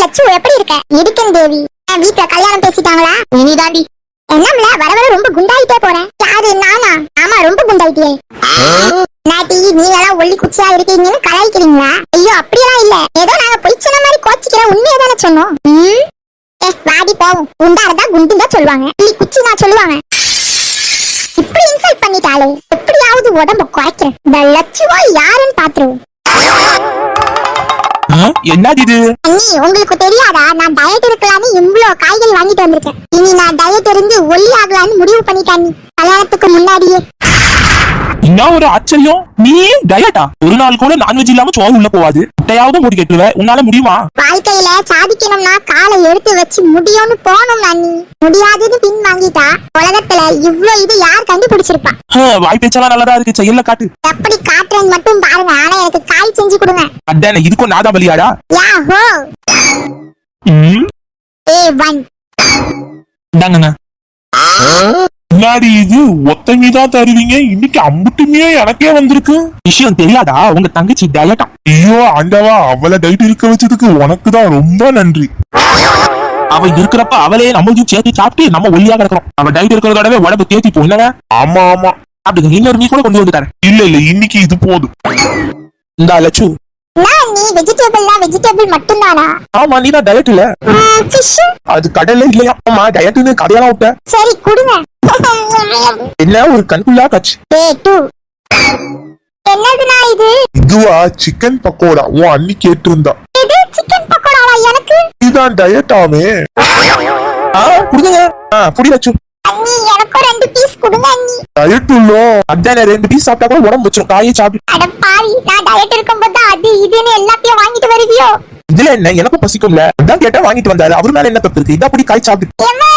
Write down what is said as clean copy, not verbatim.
லட்சு எப்படி இருக்க? இருக்கேன் தேவி. வீட்டுல கல்யாணம் பேசிட்டாங்களா? இனிதாண்டி. என்னம்ல வர வர ரொம்ப குண்டாயிட்டே போறேன். யாரு நானா? ஆமா ரொம்ப குண்டாயிட்டியே. நாட்டி நீங்க எல்லாம் ஒல்லி குச்சியா இருக்கீங்கன்னு கலாய்க்கிறீங்களா? ஐயோ அப்படியெல்லாம் இல்ல. ஏதோ நாங்க பொய் சொன்ன மாதிரி கோச்சிக்கிறோம். உண்மையதானே சொன்னோம். வாடி போவோம். குண்டா இருந்தா குண்டு தான் சொல்லுவாங்க. ஒல்லி குச்சி தான் சொல்லுவாங்க. இப்படி இன்சல்ட் பண்ணிட்டாலே எப்படியாவது உடம்ப குறைக்கிறேன். இந்த லட்சுவா யாருன்னு பாத்துருவோம். என்னது இது? அண்ணி உங்களுக்கு தெரியாதா? நான் டயட் இருக்கலாம்னு இவ்ளோ காய்கறி வாங்கிட்டு வந்திருக்கேன். இனி நான் டயட் இருந்து ஒல்லி ஆகலான்னு முடிவு பண்ணிட்டேன் கல்யாணத்துக்கு முன்னாடியே. என்ன ஒரு ஆச்சரியம், நீ டயட்டா? ஒரு நாள் கூட நான்வெஜ் இல்லாம சோறு உள்ள போவாது. முட்டையாவது மூடி கட்டுவ, உன்னால முடியுமா? வாழ்க்கையில சாதிக்கணும்னா காலை எடுத்து வச்சு முடியும்னு போகணும் அண்ணி. முடியாதுன்னு பின் வாங்கிட்டா உலகத்துல இவ்ளோ இது யார் கண்டுபிடிச்சிருப்பா? வாய் பேச்செல்லாம் நல்லதா இருக்கு, செயல்ல காட்டு. எப்படி காட்டுறேன்னு மட்டும் பாருங்க. ஆனா எனக்கு காய் செஞ்சு கொடுங்க. அதானே, இதுக்கும் நாதா பலியாடா? யாஹோ. A1 இந்தாங்கண்ணா. முன்னாடி இது ஒத்தமிதான் தருவீங்க, இன்னைக்கு அம்புட்டுமே எனக்கே வந்திருக்கு. விஷயம் தெரியாதா? உங்க தங்கச்சி டயட்டா. ஐயோ ஆண்டவா, அவளை டைட் இருக்க வச்சதுக்கு உனக்கு தான் ரொம்ப நன்றி. அவ இருக்கிறப்ப அவளே நம்மளும் சேர்த்து சாப்பிட்டு நம்ம ஒல்லியா கிடக்குறோம். அவ டைட் இருக்கிறதோடவே உடம்பு தேத்தி போயிங்க. ஆமா ஆமா. அப்படி இன்னொரு நீ கூட கொண்டு வந்து தரேன். இல்ல இன்னைக்கு இது போதும். இந்த லட்சு, நீ வெஜிடபிள் மட்டும்தானா? ஆமா, நீ தான் டயட் இல்ல. ஃபிஷ் அது கடல்ல இல்லையா? ஆமா, டயட்னு கதையெல்லாம் விட்ட. சரி கொடுங்க. என்ன ஒரு கண்குள்ளா காட்சி. A2 என்னதுனா இது? இதுவா சிக்கன் பக்கோடா, உன் அண்ணி கேட்டிருந்தா. இது சிக்கன் பக்கோடாவா? எனக்கு இதுதான் டயட்டாவே. குடுங்க. புடி லட்சு. அண்ணி எனக்கு 2 பீஸ் கொடுங்க அண்ணி. டயட் உள்ளோ. அதானே, 2 பீஸ் சாப்பிட்டா கூட உடம்பு வச்சிரும். காயே சாப்பிடு. அட பாவி, நான் டயட் இருக்கும்போது அது இதுன்னு எல்லாத்தையும் வாங்கிட்டு வருவியோ? இதுல என்ன, எனக்கும் பசிக்கும்ல. அதான் கேட்டா வாங்கிட்டு வந்தாரு. அவரு மேல என்ன தப்பு இருக்கு? இதா அப்படி காய் சாப்பிடு. எம்மா!